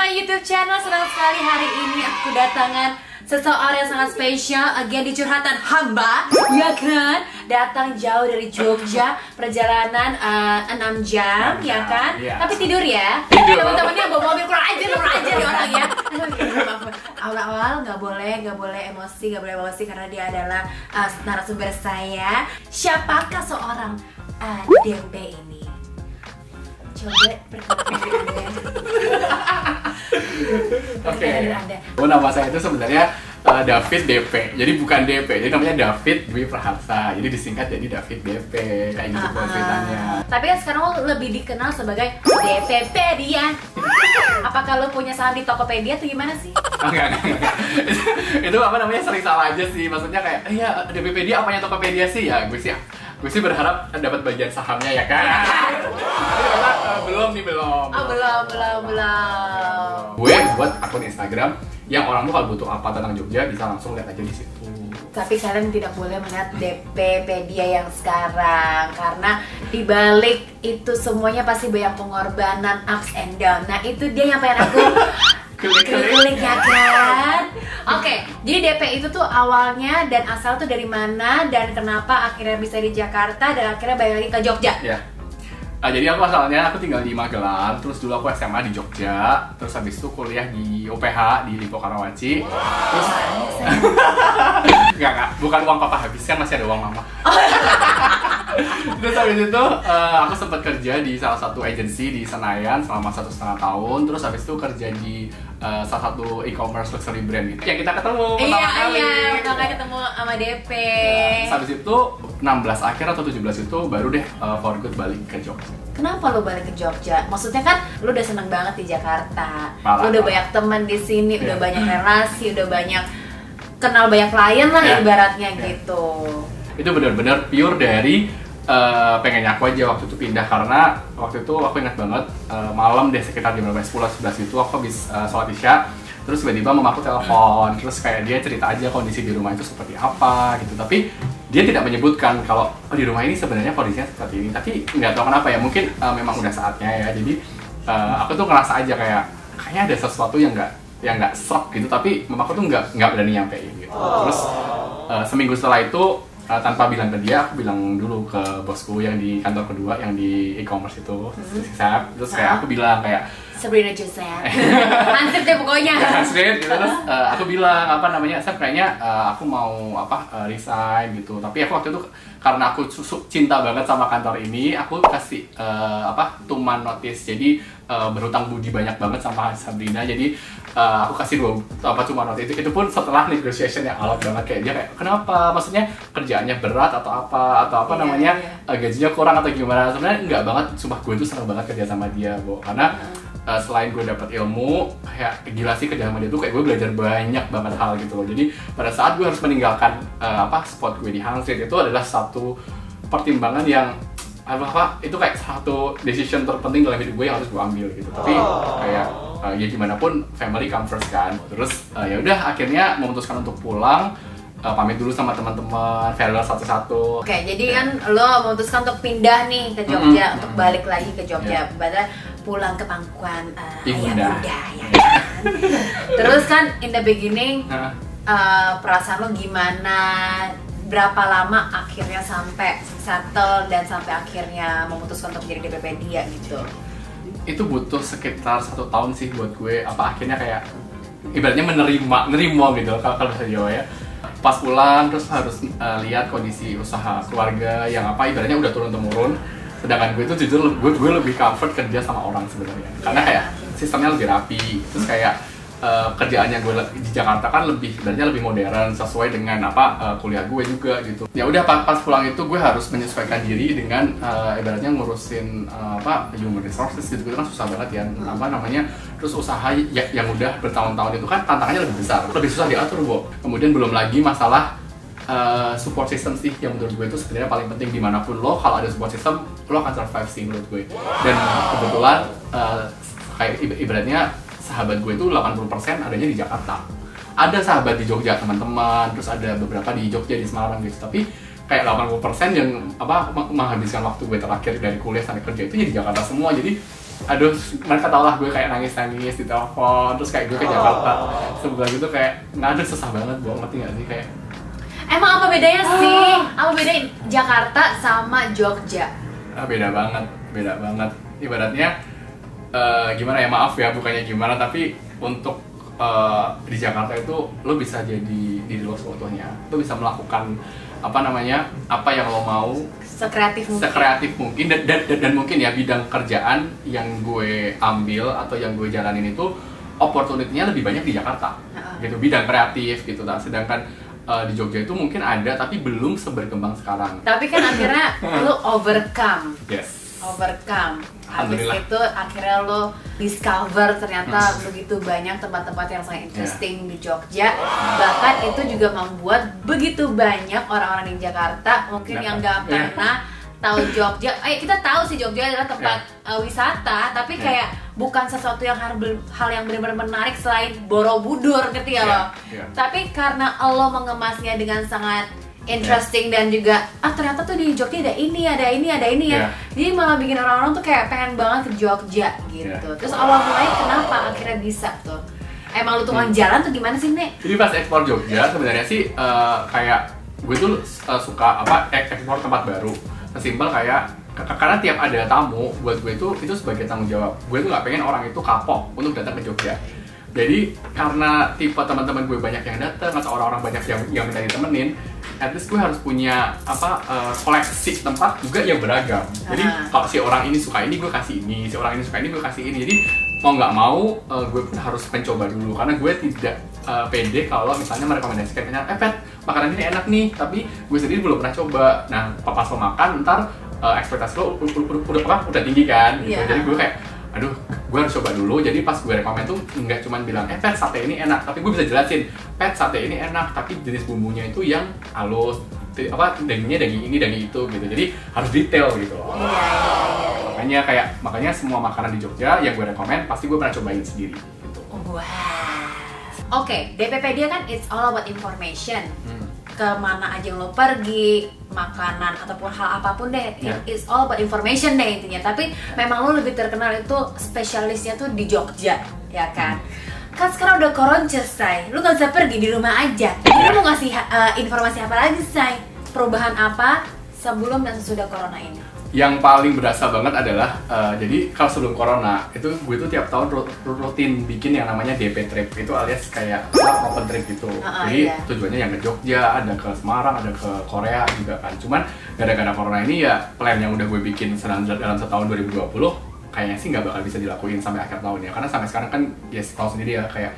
my YouTube channel. Senang sekali hari ini aku kedatangan seseorang yang sangat spesial. Again di curhatan hamba, ya kan? Datang jauh dari Jogja, perjalanan 6 jam, ya kan? Iya. Tapi tidur ya. Teman-temannya bawa mobil kurang ajar nih orang ya. Awal-awal nggak boleh emosi, karena dia adalah narasumber saya. Siapakah seorang DP ini? Coba perkenalkan diri Anda. Oke. Nama saya itu sebenarnya David DP. Jadi bukan DP. Jadi namanya David Dwi Praharsa. Jadi disingkat jadi David DP. Kayak gitu ceritanya. Tapi kan sekarang lo lebih dikenal sebagai DPpedia. Apakah lo punya saham di Tokopedia atau gimana sih? Enggak. Itu apa namanya sering salah aja sih. Maksudnya kayak, iya DPpedia apanya Tokopedia sih ya? Gue sih berharap dapat bagian sahamnya ya kan. Belum. Oh, belum. Gue buat akun Instagram yang orang tuh kalau butuh apa tentang Jogja bisa langsung lihat aja di situ. Tapi kalian tidak boleh melihat DPpedia yang sekarang karena dibalik itu semuanya pasti banyak pengorbanan, ups and down. Nah itu dia yang pengen aku klik ya kan. Oke, jadi DP itu tuh awalnya dan asal tuh dari mana dan kenapa akhirnya bisa di Jakarta dan akhirnya balik lagi ke Jogja? Ya. Jadi aku asalnya tinggal di Magelang, terus dulu aku SMA di Jogja, terus habis itu kuliah di UPH di Lipo Karawaci. Terus enggak, bukan uang papa habis kan masih ada uang mama. Terus habis itu aku sempat kerja di salah satu agensi di Senayan selama 1,5 tahun. Terus habis itu kerja di salah satu e-commerce luxury brand gitu. Yang kita ketemu pertama kali. Iya, pertama kali ketemu sama DP. Terus habis itu 16 akhir atau 17 itu baru deh for good balik ke Jogja. Kenapa lo balik ke Jogja? Maksudnya kan lo udah seneng banget di Jakarta. Malah. Lo udah banyak teman di sini, udah banyak relasi, udah banyak kenal banyak klien lah ibaratnya gitu. Itu benar-benar pure dari pengennya aku aja waktu itu pindah karena waktu itu aku ingat banget malam deh sekitar jam 10-11 itu aku habis sholat isya. Terus tiba-tiba mamaku telepon, terus kayak dia cerita aja kondisi di rumah itu seperti apa gitu. Tapi dia tidak menyebutkan kalau di rumah ini sebenarnya kondisinya seperti ini. Tapi nggak tahu kenapa ya, mungkin memang udah saatnya ya. Jadi aku tuh ngerasa aja kayaknya ada sesuatu yang nggak serap gitu. Tapi mamaku tuh nggak berani nyampein gitu. Terus seminggu setelah itu tanpa bilang ke dia, aku bilang dulu ke bosku yang di kantor kedua yang di e-commerce itu, terus kayak aku bilang kayak Sabrina Joseph, hansip deh pokoknya. Hansip gitu. Terus aku bilang Sab kayaknya aku mau resign gitu. Tapi aku waktu itu karena aku cinta banget sama kantor ini, aku kasih 2 month notice. Jadi berhutang budi banyak banget sama Sabrina. Jadi aku kasih 2 month notice. Itu pun setelah negotiation yang alot banget, kayak dia kayak kenapa? Maksudnya kerjaannya berat atau apa namanya gajinya kurang atau gimana? Sebenarnya enggak banget. Sumpah gue tuh seneng banget kerja sama dia, Bo. Karena selain gue dapat ilmu, kayak gila sih kerja sama dia tuh kayak gue belajar banyak banget hal gitu loh. Jadi pada saat gue harus meninggalkan spot gue di Hang Street itu adalah satu pertimbangan yang itu kayak satu decision terpenting dalam hidup gue yang harus gue ambil gitu. Tapi kayak ya gimana pun family come first kan. Terus ya udah akhirnya memutuskan untuk pulang. Pamit dulu sama teman-teman, farewell satu-satu. Oke, jadi kan lo memutuskan untuk pindah nih ke Jogja, untuk balik lagi ke Jogja, padahal pulang ke pangkuan ayah bunda, ya kan? Terus kan in the beginning, perasaan lo gimana? Berapa lama akhirnya sampai settle dan sampai akhirnya memutuskan untuk jadi DPpedia gitu? Itu butuh sekitar 1 tahun sih buat gue. Akhirnya kayak ibaratnya menerima gitu kalau bahasa Jawa ya. Pas pulang terus harus lihat kondisi usaha keluarga yang ibaratnya udah turun-temurun. Sedangkan gue itu jujur gue lebih comfort kerja sama orang sebenarnya. Karena kayak sistemnya lebih rapi. Terus kayak kerjaannya gue di Jakarta kan ibaratnya lebih modern sesuai dengan kuliah gue juga gitu. Ya udah pas pulang itu gue harus menyesuaikan diri dengan ibaratnya ngurusin human resources gitu kan susah banget ya. Terus usaha yang udah bertahun-tahun itu kan tantangannya lebih besar, lebih susah diatur, Bo. Kemudian belum lagi masalah support system sih yang menurut gue itu sebenarnya paling penting. Dimanapun lo kalau ada support system lo akan survive sih menurut gue. Dan kebetulan kayak ibaratnya sahabat gue itu 80% adanya di Jakarta. Ada sahabat di Jogja teman-teman, terus ada beberapa di Jogja, di Semarang gitu. Tapi kayak 80% yang menghabiskan waktu gue terakhir dari kuliah sampai kerja itu di Jakarta semua. Jadi aduh mereka tau lah gue kayak nangis di telepon, terus kayak gue ke Jakarta sebulan gitu kayak nggak ada, susah banget gue, ngerti nggak sih kayak. Emang apa bedanya sih? Apa bedanya Jakarta sama Jogja? Beda banget. Ibaratnya gimana ya, maaf ya bukannya gimana, tapi untuk di Jakarta itu lo bisa jadi diri lo seutuhnya, lo bisa melakukan apa yang lo mau sekreatif mungkin dan mungkin ya bidang kerjaan yang gue ambil atau yang gue jalanin itu opportunity-nya lebih banyak di Jakarta gitu, bidang kreatif gitu. Sedangkan di Jogja itu mungkin ada tapi belum seberkembang sekarang. Tapi kan akhirnya lo overcome. Yes. Habis itu akhirnya lo discover ternyata begitu banyak tempat-tempat yang sangat interesting di Jogja. Bahkan itu juga membuat begitu banyak orang-orang di Jakarta mungkin yang nggak pernah tahu Jogja. Kita tahu sih Jogja adalah tempat wisata, tapi kayak bukan sesuatu yang hal yang benar-benar menarik selain Borobudur gitu ya lo. Tapi karena lo mengemasnya dengan sangat interesting dan juga ternyata tuh di Jogja ada ini ya. Jadi malah bikin orang-orang tuh kayak pengen banget ke Jogja gitu. Terus awal mulanya kenapa akhirnya bisa tuh? Emang lu tukang jalan tuh gimana sih, Nek? Jadi pas ekspor Jogja sebenarnya sih kayak gue tuh suka ekspor tempat baru. Sesimpel kayak karena tiap ada tamu buat gue itu sebagai tanggung jawab. Gue tuh nggak pengen orang itu kapok untuk datang ke Jogja. Jadi karena tipe teman-teman gue banyak yang datang atau orang-orang banyak yang minta ditemenin, at least gue harus punya koleksi tempat juga yang beragam. Jadi kalau si orang ini suka ini, gue kasih ini, si orang ini suka ini, gue kasih ini. Jadi mau nggak mau gue pun harus mencoba dulu karena gue tidak pede kalau misalnya merekomendasikan Pet, makanan ini enak nih, tapi gue sendiri belum pernah coba. Nah pas lo makan ntar ekspektasi lo udah tinggi kan gitu. Jadi gue kayak aduh, gue harus coba dulu. Jadi pas gue rekomen tuh nggak cuma bilang, Pet sate ini enak, tapi gue bisa jelasin, Pet sate ini enak, tapi jenis bumbunya itu yang halus, dagingnya daging ini, daging itu gitu. Jadi harus detail gitu loh. Makanya semua makanan di Jogja yang gue rekomen pasti gue pernah cobain sendiri gitu. Oke, DPP dia kan it's all about information. Kemana aja lo pergi, makanan ataupun hal apapun deh, it's all about information deh intinya. Tapi memang lo lebih terkenal itu spesialisnya tuh di Jogja, ya kan? Kan sekarang udah koronces, Say. Lo gak bisa pergi, di rumah aja. Jadi lo mau ngasih informasi apa lagi, Say? Perubahan apa sebelum dan sesudah corona ini? Yang paling berasa banget adalah jadi kalau sebelum corona itu gue tuh tiap tahun rutin bikin yang namanya DP trip, itu alias kayak open trip gitu. Jadi tujuannya yang ke Jogja, ada ke Semarang, ada ke Korea juga kan. Cuman gara-gara corona ini ya plan yang udah gue bikin dalam setahun 2020 kayaknya sih nggak bakal bisa dilakuin sampai akhir tahun ya. Karena sampai sekarang kan ya tahu sendiri ya kayak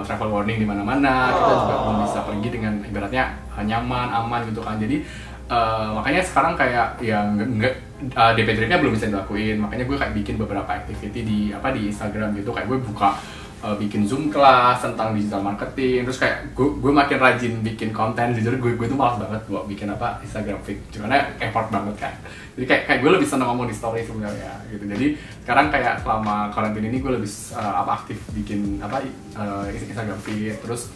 travel warning di mana-mana, kita juga belum bisa pergi dengan ibaratnya nyaman, aman gitu kan. Jadi makanya sekarang kayak yang DP tripnya belum bisa dilakuin, makanya gue kayak bikin beberapa activity di Instagram gitu, kayak gue buka bikin Zoom kelas tentang digital marketing, terus kayak gue makin rajin bikin konten. Jujur gue tuh malas banget buat bikin Instagram feed, karena effort banget kan. Jadi kayak gue lebih senang ngomong di story sebenarnya gitu. Jadi sekarang kayak selama karantina ini gue lebih aktif bikin Instagram feed, terus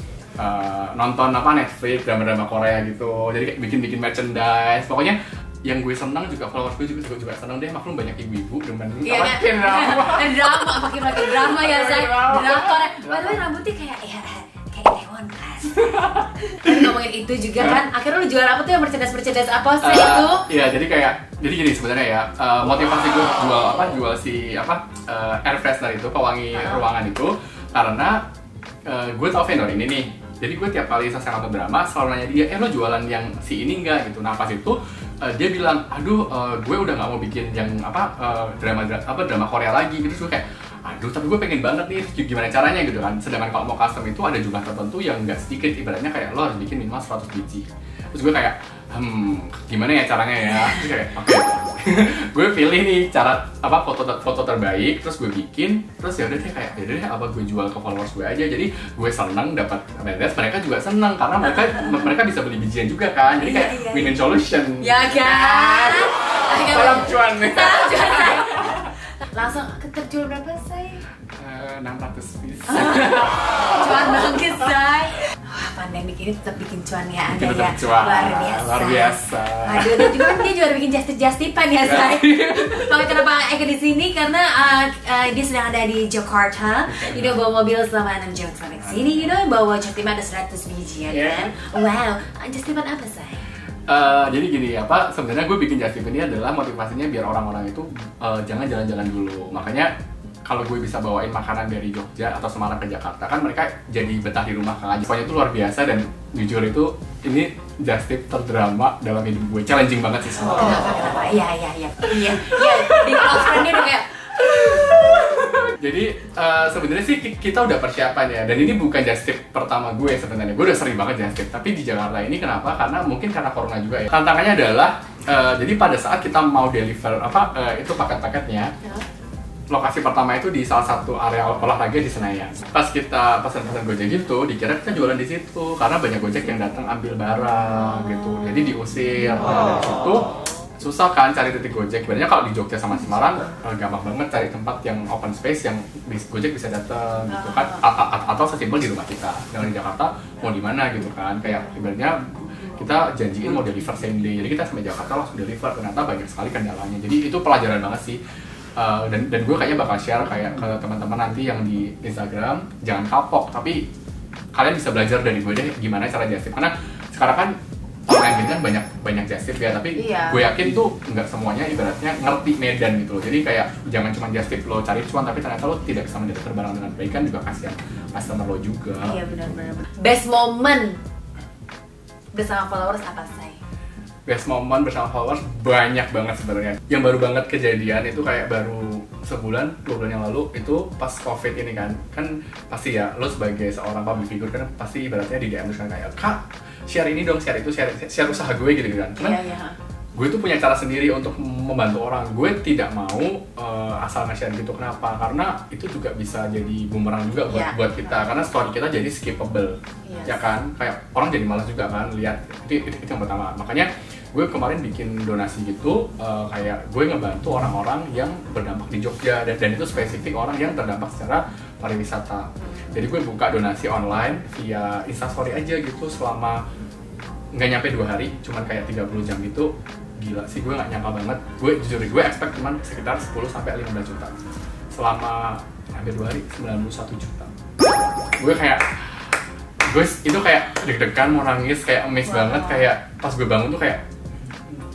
nonton Netflix, drama-drama Korea gitu. Jadi kayak bikin merchandise. Pokoknya yang gue senang juga, followers gue juga senang deh. Maklum banyak ibu-ibu dengan makin drama ya, Say. Drakor. Padahal rambutnya kayak Itaewon Class. Dan ngomongin itu juga kan, akhirnya lu jual apa tuh yang merchandise apa sih itu? Iya, jadi gini sebenarnya ya, motivasi gue jual si air freshener itu, pewangi ruangan itu karena gue tau vendor ini nih. Jadi gue tiap kali selesai nonton drama selalu nanya dia, lo jualan yang si ini enggak gitu. Nah pas itu dia bilang, aduh gue udah nggak mau bikin yang drama Korea lagi gitu. Terus gue kayak, aduh tapi gue pengen banget nih, gimana caranya gitu kan. Sedangkan kalau mau custom itu ada jumlah tertentu yang nggak sedikit, ibaratnya kayak lo harus bikin minimal 100 biji. Terus gue kayak, gimana ya caranya ya? Terus kayak, oke. Gue pilih nih cara foto terbaik, terus gue bikin, terus ya udah deh gue jual ke followers gue aja. Jadi gue seneng dapat merchandise, mereka juga seneng karena mereka bisa beli bijian juga kan. Jadi kayak win-win solution. Ya kan? Salam cuan nih. langsung terjual berapa say? 600 piece. Cuan banget say. Wah, pandemi ini tetap bikin cuan ya Anda ya. Luar biasa. Aduh, dan juga dia juga bikin just-tipan ya say. Makanya kenapa Eka di sini karena dia sedang ada di Jakarta. You know, bawa mobil selama 6 jam sampai sini. You know, bawa just-tipan ada 100 biji ya kan. Wow, just-tipan apa say? Jadi gini, apa sebenarnya gue bikin just tip ini adalah motivasinya biar orang-orang itu jangan jalan-jalan dulu. Makanya kalau gue bisa bawain makanan dari Jogja atau Semarang ke Jakarta, kan mereka jadi betah di rumah kan. Pokoknya itu luar biasa dan jujur itu ini just tip terdrama dalam hidup gue. Challenging banget sih semua. Kenapa? Iya. Di close friend-nya udah kayak jadi sebenarnya sih kita udah persiapan ya, dan ini bukan just tip pertama gue sebenarnya. Gue udah sering banget just tip, tapi di Jakarta ini kenapa? Karena mungkin karena corona juga ya. Tantangannya adalah jadi pada saat kita mau deliver itu paket-paketnya, lokasi pertama itu di salah satu area olahraga di Senayan. Pas kita pesan-pesan Gojek gitu, dikira kita jualan di situ karena banyak Gojek yang datang ambil barang gitu. Jadi diusir dari situ. Susah kan cari titik Gojek. Sebenarnya kalau di Jogja sama Semarang gampang banget cari tempat yang open space yang Gojek bisa datang gitu kan, atau sesimpel di rumah kita. Dengan di Jakarta mau di mana gitu kan, kayak ibaratnya kita janjiin mau deliver same day, jadi kita sampai Jakarta langsung deliver, ternyata banyak sekali kendalanya. Jadi itu pelajaran banget sih. Dan gue kayaknya bakal share kayak ke teman-teman nanti yang di Instagram, jangan kapok, tapi kalian bisa belajar dari gue deh gimana cara just tip. Karena sekarang kan online ini kan banyak just tip ya, tapi gue yakin tuh nggak semuanya ibaratnya ngerti medan gitu loh. Jadi kayak jangan cuma just tip lo cari cuan, tapi ternyata lo tidak bisa mendeliver barang dengan baik, kan juga kasihan customer lo juga. Iya benar. Best moment bersama followers apa say? Best moment bersama followers banyak banget sebenarnya. Yang baru banget kejadian itu kayak baru sebulan, 2 bulan yang lalu, itu pas COVID ini kan pasti ya lo sebagai seorang public figure kan pasti ibaratnya di DM kan kayak, "Kak, share ini dong, share itu, share usaha gue," gitu kan. Cuman gue tuh punya cara sendiri untuk membantu orang. Gue tidak mau asal nge-share gitu. Kenapa? Karena itu juga bisa jadi bumerang juga buat kita. Karena story kita jadi skippable, ya kan? Kayak orang jadi malas juga kan lihat. Itu yang pertama. Makanya gue kemarin bikin donasi gitu, kayak gue ngebantu orang-orang yang berdampak di Jogja, dan itu spesifik orang yang terdampak secara pariwisata. Jadi gue buka donasi online via Instastory aja gitu selama nggak nyampe 2 hari, cuman kayak 30 jam gitu. Gila sih, gue nggak nyangka banget. Gue jujur, gue expect cuman sekitar 10-15 juta. Selama hampir 2 hari, 91 juta. Gue itu kayak deg-degan mau nangis, kayak amazed banget. Kayak pas gue bangun tuh kayak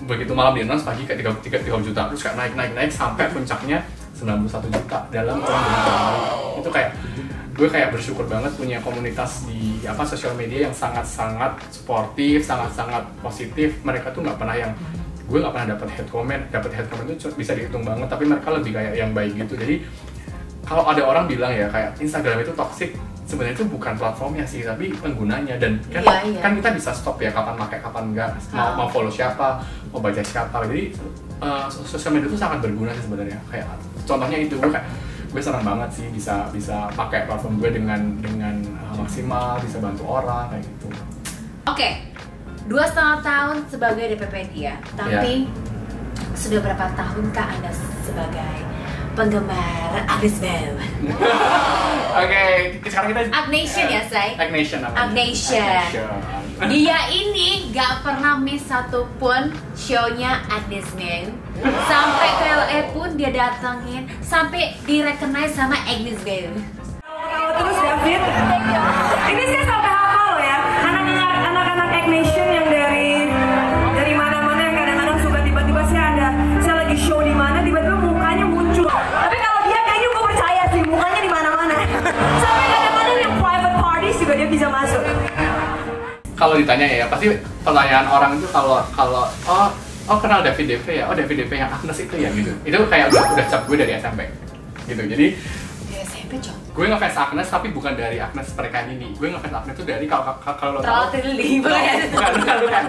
begitu malam di announce pagi kayak 30 juta, terus kayak naik sampai puncaknya 91 juta dalam kurang dari 2 hari. Itu kayak gue kayak bersyukur banget punya komunitas di sosial media yang sangat-sangat sportif, sangat-sangat positif. Mereka tuh nggak pernah gue nggak pernah dapat hate comment itu bisa dihitung banget, tapi mereka lebih kayak yang baik gitu. Jadi kalau ada orang bilang ya kayak Instagram itu toxic, sebenarnya itu bukan platformnya sih, tapi penggunanya. Dan kan kita bisa stop ya kapan pakai kapan enggak, mau follow siapa, mau baca siapa. Jadi sosial media itu sangat berguna sih sebenarnya. Kayak contohnya itu gue senang banget sih bisa pakai platform gue dengan maksimal, bisa bantu orang kayak gitu. Oke, 2,5 tahun sebagai DPP dia, tapi sudah berapa tahun Anda sebagai penggemar Agnes Mo? Oke, sekarang kita Agnation ya say? Agnation namanya. Agnation. Dia ini gak pernah miss satupun show-nya Agnes Mo. Sampai ke LA pun dia datengin, sampai di-recognize sama Agnes Mo. Terus David, ini saya sampai hafal ya, anak-anak Agnation yang dari mana-mana yang kadang-kadang suka tiba-tiba saya lagi show di mana tiba-tiba mukanya muncul. Tapi kalau dia kayaknya gue percaya sih mukanya di mana-mana. Sampai kadang-kadang yang private parties juga dia bisa masuk. Kalau ditanya ya, pasti pertanyaan orang itu kalau kenal David DP ya, David DP yang Agnes itu ya gitu. Itu kayak udah cap gue dari SMP gitu. Jadi SMP cok. Gue ngefans Agnes tapi bukan dari Agnes pernikahan ini. Gue ngefans Agnes itu dari kalau lo tahu. Bukan.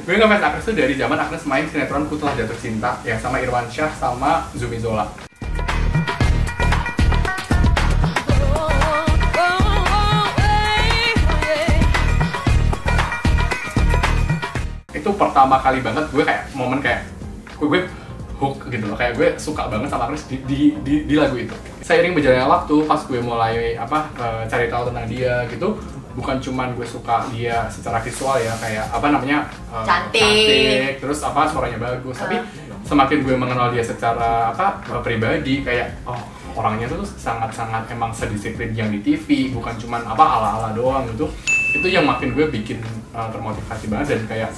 Gue ngefans Agnes itu dari zaman Agnes main sinetron Ku Telah Jatuh Cinta yang sama Irwan Syah sama Zumi Zola. Itu pertama kali banget gue kayak momen kayak gue hook gitu loh, kayak gue suka banget sama Agnes di lagu itu. Seiring berjalannya waktu, pas gue mulai cari tahu tentang dia gitu, bukan cuman gue suka dia secara visual ya, kayak cantik, terus suaranya bagus, tapi semakin gue mengenal dia secara pribadi, kayak orangnya tuh sangat-sangat emang sedisiplin yang di TV, bukan cuman ala-ala doang gitu. Itu yang makin gue bikin termotivasi banget, dan kayak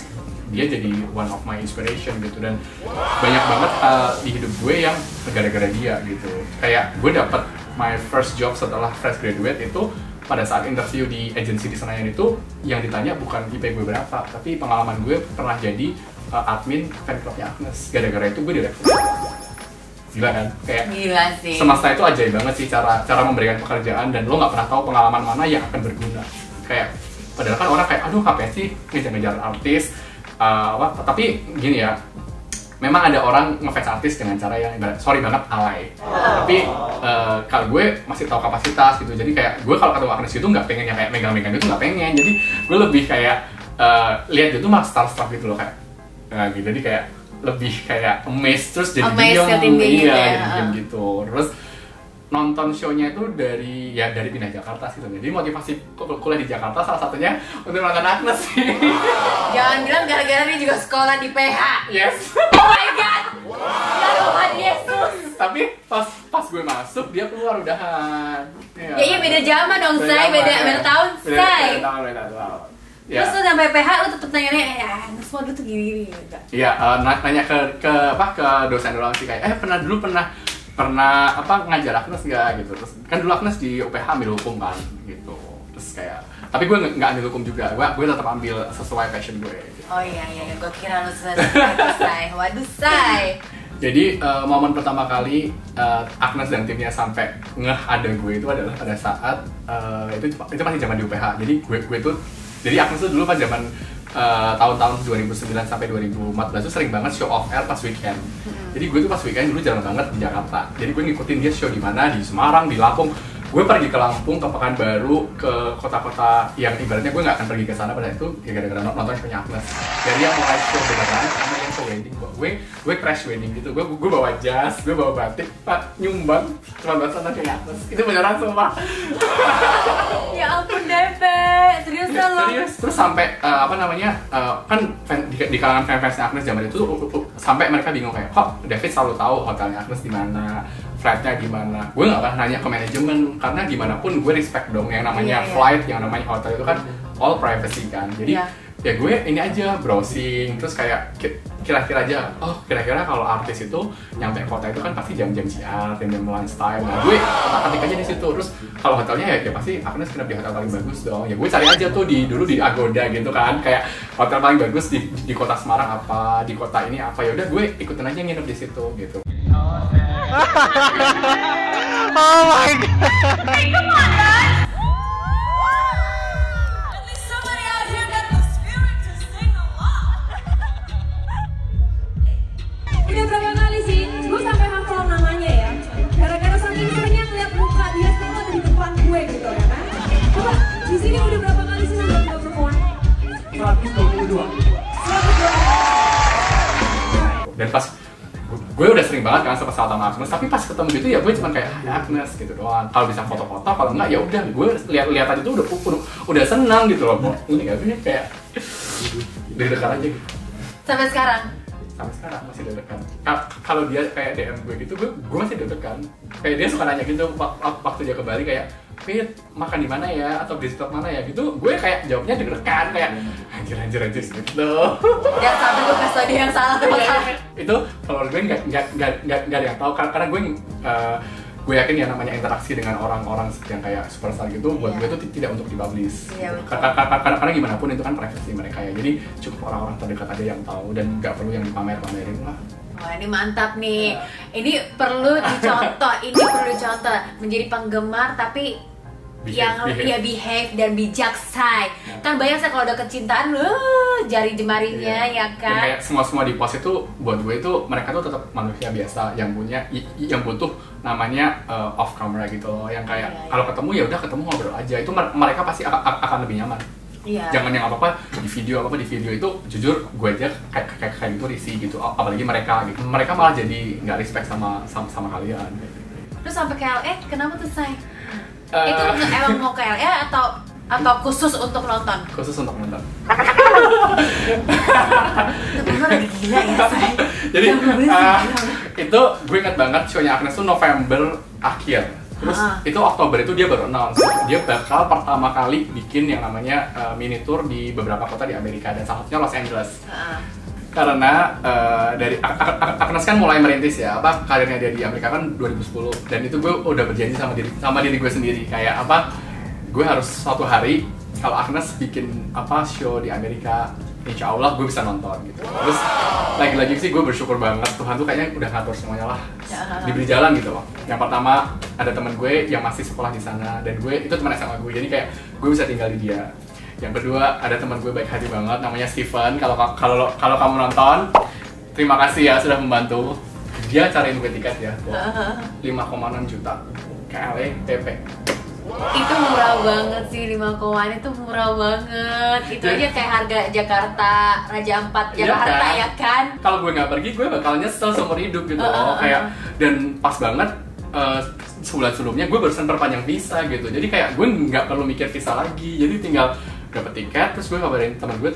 dia jadi one of my inspiration gitu, dan banyak banget di hidup gue yang gara-gara dia gitu. Kayak gue dapet my first job setelah fresh graduate itu pada saat interview di agency di Senayan itu, yang ditanya bukan IP gue berapa, tapi pengalaman gue pernah jadi admin fan clubnya Agnes. Gara-gara itu gue direkrut. Gila kan? Kayak gila sih. Semesta itu ajaib banget sih cara memberikan pekerjaan, dan lo nggak pernah tahu pengalaman mana yang akan berguna. Kayak padahal kan orang kayak aduh ngapain sih ngejar-ngejar artis, tapi gini ya, memang ada orang ngefans artis dengan cara yang sorry banget alay. Tapi kalau gue masih tahu kapasitas gitu, jadi kayak gue kalau ketemu Agnes itu nggak pengen yang kayak megang-megang itu, nggak pengen. Jadi gue lebih kayak lihat dia tuh malah starstruck gitu loh, kayak gitu. Jadi kayak lebih kayak amazed, terus jadi diam gitu. Terus nonton show-nya itu dari pindah Jakarta sih. Jadi motivasi kuliah di Jakarta salah satunya untuk nonton Agnes sih. Jangan bilang gara-gara dia juga sekolah di PH. Yes. Oh my god. Ya Tuhan Yesus. Tapi pas gue masuk dia keluar udahan. Ya iya beda zaman dong, Say. Beda tahun, Say. Beda tahun. Ya. Terus tuh sampai PH lu tetep nanya-nanya, Agnes mau dulu tuh gini gitu. Iya, nanya ke dosen doang sih, kayak pernah ngajar Agnes nggak gitu. Terus kan dulu Agnes di UPH ambil hukum kan gitu. Terus kayak tapi gue nggak ambil hukum juga, gue tetap ambil sesuai passion gue gitu. Oh iya, gue kira lu selesai. Waduh, Say. Jadi momen pertama kali Agnes dan timnya sampai ngeh ada gue itu adalah pada saat itu masih zaman di UPH. Jadi gue tuh, jadi Agnes tuh dulu pas zaman tahun-tahun 2009 sampai 2014 tuh sering banget show off air pas weekend. Jadi gue tuh pas weekend dulu jarang banget di Jakarta. Jadi gue ngikutin dia show di mana, di Semarang, di Lampung. Gue pergi ke Lampung, ke Pekanbaru, ke kota-kota yang ibaratnya gue nggak akan pergi ke sana pada itu ya gara-gara nonton punya Agnes. Dan dia mau live show beneran, sama yang show wedding. Gue crash wedding gitu. Gue bawa jas, gue bawa batik, nyumbang cuma buat nonton punya Agnes. Itu beneran sumpah. Ya ampun Depe, serius kan lo? Serius. Terus sampai kan di kalangan fans-fansnya Agnes zaman itu sampai mereka bingung kayak, kok David selalu tahu hotelnya Agnes di mana, flightnya gimana. Gue nggak pernah nanya ke manajemen, karena gimana pun gue respect dong yang namanya flight, yang namanya hotel itu kan all privacy kan. Jadi ya gue ini aja browsing, terus kayak kira-kira aja, kira-kira kalau artis itu nyampe kota itu kan pasti jam-jam siar, jam-jam lunch time. Nah gue ketik aja di situ. Terus kalau hotelnya ya pasti Agnes kena di hotel paling bagus dong. Ya gue cari aja tuh dulu di Agoda gitu kan, kayak hotel paling bagus di kota Semarang apa, di kota ini apa. Ya udah gue ikutin aja nginep di situ gitu. Oh my god. Hey, come on, guys. Udah berapa kali sih gue sampai hafal namanya ya, gara-gara saking seringnya ngeliat muka dia selalu ada di depan gue gitu ya kan. Coba di sini udah berapa kali sih udah perform? 122. Dan pas gue udah sering banget kan sama Agnes, tapi pas ketemu gitu ya gue cuma kayak Agnes gitu doang. Kalau bisa foto-foto, kalau enggak ya udah gue lihat aja tuh udah senang gitu loh. Ini kayak deg-degan aja gitu. Sampai sekarang Masih deg-degan. Kalau dia kayak DM gue gitu, gue masih deg-degan. Kayak dia suka nanya gitu waktu dia ke Bali kayak, Fit, makan di mana ya, atau di spot mana ya gitu. Gue kayak jawabnya deg-degan, kayak anjir gitu. Yang satu gue kasih tau dia yang salah tuh. Itu kalau gue nggak ada yang tahu, karena gue yakin ya namanya interaksi dengan orang-orang yang kayak superstar gitu, buat gue itu tidak untuk dipublish. Karena gimana pun itu kan privasi mereka ya. Jadi cukup orang-orang terdekat aja yang tahu, dan nggak perlu yang dipamerin lah. Wah ini mantap nih. Ini perlu dicontoh, menjadi penggemar tapi behave dan bijaksana. Kan banyak sih kalau udah kecintaan jari jemarinya ya kan. Kayak semua di post itu buat gue itu mereka tuh tetap manusia biasa yang butuh namanya off camera gitu loh, yang kayak kalau ketemu ya udah ketemu ngobrol aja, itu mereka pasti akan lebih nyaman. Iya. Jangan yang apa-apa di video itu jujur gue aja kayak gitu risih gitu, apalagi mereka gitu. Mereka malah jadi nggak respect sama kalian. Terus sampai ke LA kenapa tuh Say? Itu emang mau ke LA atau khusus untuk nonton? Khusus untuk nonton. Itu bener lagi gila ya Say. Jadi itu gue ingat banget show-nya Agnes tuh November akhir. Terus itu Oktober itu dia baru announce dia bakal pertama kali bikin yang namanya mini tour di beberapa kota di Amerika dan salah satunya Los Angeles. Karena dari Agnes kan mulai merintis ya, karirnya dia di Amerika kan 2010 dan itu gue udah berjanji sama diri gue sendiri kayak gue harus suatu hari kalau Agnes bikin show di Amerika, insya Allah gue bisa nonton gitu. Terus lagi-lagi sih gue bersyukur banget Tuhan tuh kayaknya udah ngatur semuanya lah, diberi jalan gitu loh. Yang pertama ada temen gue yang masih sekolah di sana dan gue itu teman SMA gue, jadi kayak gue bisa tinggal di dia. Yang kedua ada teman gue baik hati banget namanya Steven. Kalau kamu nonton, terima kasih ya sudah membantu. Dia cariin gue tiket ya, 5,6 juta ke LA PP. Itu murah banget sih, 5,an itu murah banget. Itu aja kayak harga Jakarta Raja Ampat Jakarta ya kan? Kalau gue nggak pergi gue bakal nyesel seumur hidup gitu loh. Kayak dan pas banget sebulan sebelumnya gue barusan perpanjang visa gitu. Jadi kayak gue nggak perlu mikir visa lagi. Jadi tinggal dapet tiket, terus gue kabarin teman gue,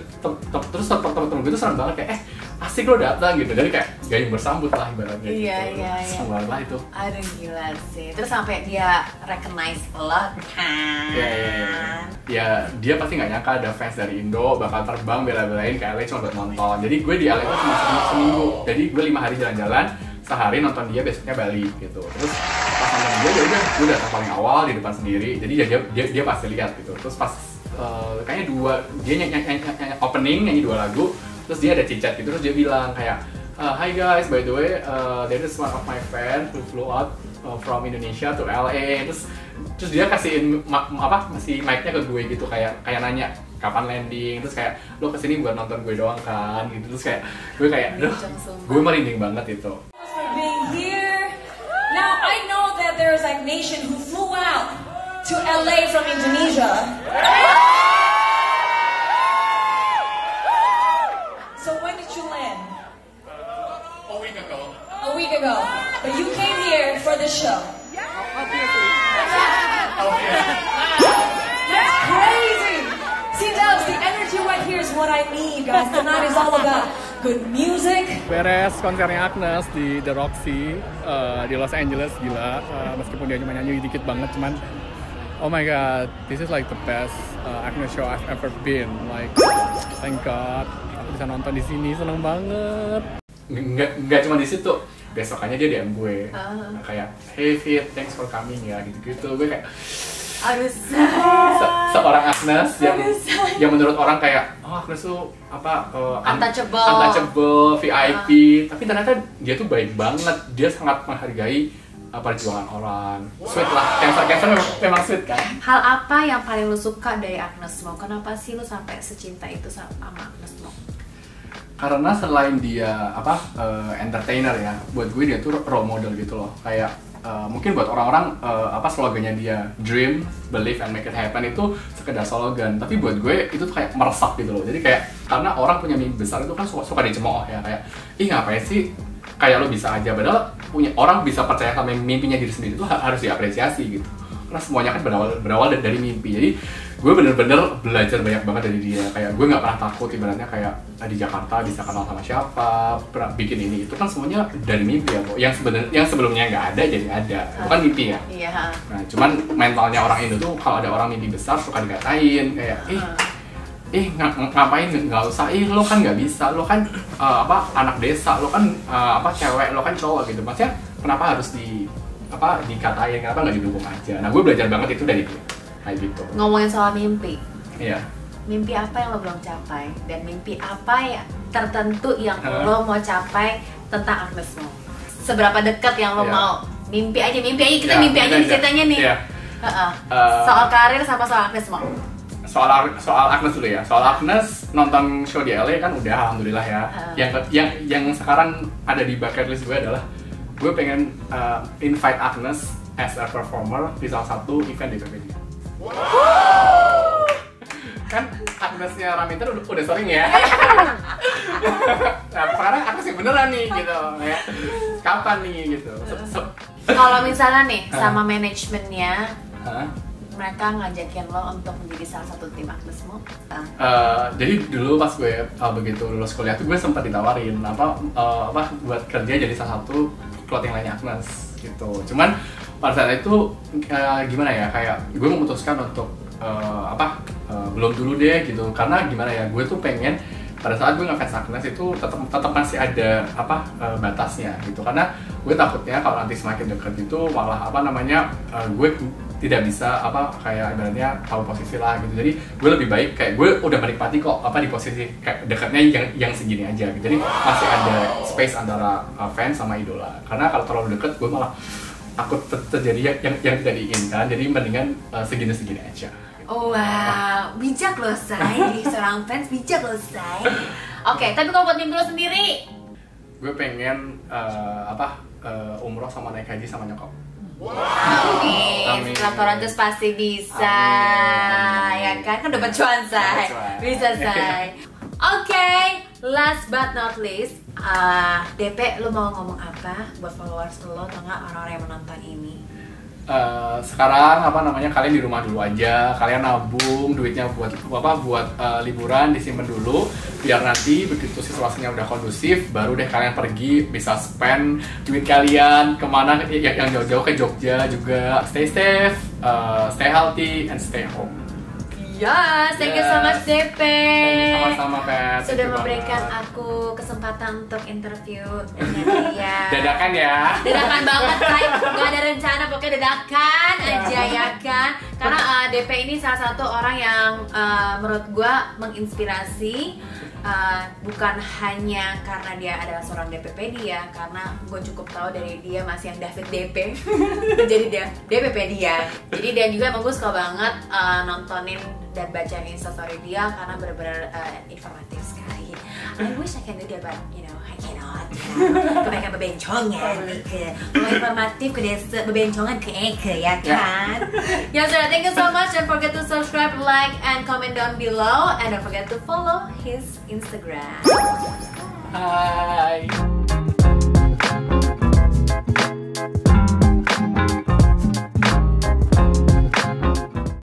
terus teman-teman gue tuh senang banget kayak asik lo datang gitu. Jadi kayak gayung bersambut lah ibaratnya. Iya, gitu. iya. Semua lah itu. Aduh gila sih. Terus sampai dia recognize lo kan. Ya dia pasti nggak nyangka ada fans dari Indo bakal terbang bela-belain ke LA cuma buat nonton. Jadi gue di LA itu cuma seminggu. Jadi gue 5 hari jalan-jalan, sehari nonton dia, besoknya balik gitu. Terus pas nonton dia ya udah gue datang paling awal di depan sendiri. Jadi dia pasti lihat gitu. Terus pas kayaknya dia nyanyi opening, nyanyi 2 lagu. Terus dia ada cicat gitu, terus dia bilang kayak hi guys, by the way, there is one of my friends who flew out from Indonesia to LA. Terus dia kasihin masih mic-nya ke gue gitu, kayak nanya kapan landing. Terus kayak lo kesini buat nonton gue doang kan gitu. Terus kayak gue merinding banget itu. Being here. Now I know that there is a nation who flew out to LA from Indonesia. So when did you land? A week ago. But you came here for the show. That's crazy. See, Dubs, the energy right here is what I need, guys. Tonight is all about good music. Beres konsernya Agnes di The Roxy di Los Angeles, gila. Meskipun dia cuma nyanyi dikit banget, cuman oh my god, this is like the best Agnes show I've ever been. Like, thank God, aku bisa nonton di sini, seneng banget. Nggak cuma di situ, besokannya dia DM gue, kayak hey Fit, thanks for coming ya, gitu-gitu. Gue kayak Aduh, seorang Agnes yang menurut orang kayak Agnes tuh untouchable, VIP, tapi ternyata dia tuh baik banget. Dia sangat menghargai perjuangan orang. Sweet lah, cancer memang sweet kan. hal apa yang paling lu suka dari Agnes Mo? Kenapa sih lu sampai secinta itu sama Agnes Mo? Karena selain dia entertainer ya, buat gue dia tuh role model gitu loh. Kayak mungkin buat orang-orang slogannya dia dream, believe and make it happen itu sekedar slogan, tapi buat gue itu tuh kayak meresap gitu loh. Jadi kayak karena orang punya mimpi besar itu kan suka dicemooh ya, kayak ih ngapain sih kayak lo bisa aja, padahal punya orang bisa percaya sama mimpinya diri sendiri itu harus diapresiasi gitu. Karena semuanya kan berawal dari mimpi. Jadi gue bener-bener belajar banyak banget dari dia. Kayak gue nggak pernah takut ibaratnya kayak di Jakarta bisa kenal sama siapa, bikin ini itu kan semuanya dari mimpi ya, yang sebelumnya nggak ada jadi ada. Itu kan mimpi ya. Iya. Nah cuman mentalnya orang Indo tuh kalau ada orang mimpi besar suka dikatain kayak ngapain nggak usah, lo kan nggak bisa, lo kan anak desa, lo kan cewek, lo kan cowok gitu. Maksudnya kenapa harus dikatain, kenapa nggak didukung aja. Nah gue belajar banget itu dari dia kayak gitu. Ngomongin soal mimpi, iya, mimpi apa yang lo belum capai dan mimpi apa yang tertentu yang lo mau capai tentang Agnes Mo? Seberapa dekat yang lo mau? Mimpi aja kita mimpi aja ceritanya nih. Soal karir sama soal Agnes Mo. Soal Agnes dulu ya. Soal Agnes, nonton show di LA kan udah alhamdulillah ya. Yang sekarang ada di bucket list gue adalah gue pengen invite Agnes as a performer di salah satu event di PPD. Kan Agnesnya Raminten udah sering ya. Nah, sekarang aku sih beneran nih gitu, kayak kapan nih gitu. Kalau misalnya nih sama manajemennya, Hah? mereka ngajakin lo untuk menjadi salah satu tim Agnesmo. Jadi dulu pas gue begitu lulus kuliah tuh gue sempat ditawarin apa buat kerja jadi salah satu clothing line Agnes gitu. Cuman pada saat itu gimana ya, kayak gue memutuskan untuk belum dulu deh gitu, karena gimana ya, gue tuh pengen pada saat gue ngefans Agnes itu tetap masih ada batasnya gitu, karena gue takutnya kalau nanti semakin deket itu malah gue tidak bisa kayak ibaratnya tahu posisi lah gitu. Jadi gue lebih baik kayak gue udah menikmati kok di posisi kayak dekatnya yang segini aja gitu. Jadi masih ada space antara fans sama idola, karena kalau terlalu deket gue malah takut terjadi yang tidak diinginkan. Jadi mendingan segini-segini aja. Oh wow, bijak loh Say, jadi seorang fans bijak loh Say. Oke, tapi kalau buat mimpi lo sendiri? Gue pengen umroh sama naik haji sama nyokap. Amin. Setelah Torontos pasti bisa. Amin. Ya kan dapat cuan Say. Bisa Say. Oke, last but not least, DP lo mau ngomong apa buat followers lo atau nggak orang-orang yang menonton ini? Sekarang kalian di rumah dulu aja, kalian nabung duitnya buat liburan, disimpan dulu biar nanti begitu situasinya udah kondusif baru deh kalian pergi, bisa spend duit kalian kemana yang jauh-jauh, ke Jogja juga. Stay safe, stay healthy and stay home. Yes, thank you so much DP. Sama-sama Pet. Sudah memberikan aku kesempatan untuk interview dengan dia. Dadakan ya. Dadakan banget Say, gak ada rencana, pokoknya dadakan aja ya kan. Karena DP ini salah satu orang yang menurut gue menginspirasi. Bukan hanya karena dia adalah seorang DPpedia, karena gue cukup tahu dari dia masih yang David DP jadi dia DPpedia. Jadi dia juga emang gue suka banget nontonin dan bacain instastory dia karena benar-benar informatif sekali. I wish I can do that, but I cannot. Kebanyakan bebencongan kalau informatif ke bebencongan ke ya kan. Ya sudah, thank you so much. Don't forget to subscribe, like, and comment down below, and don't forget to follow his Instagram. Hai.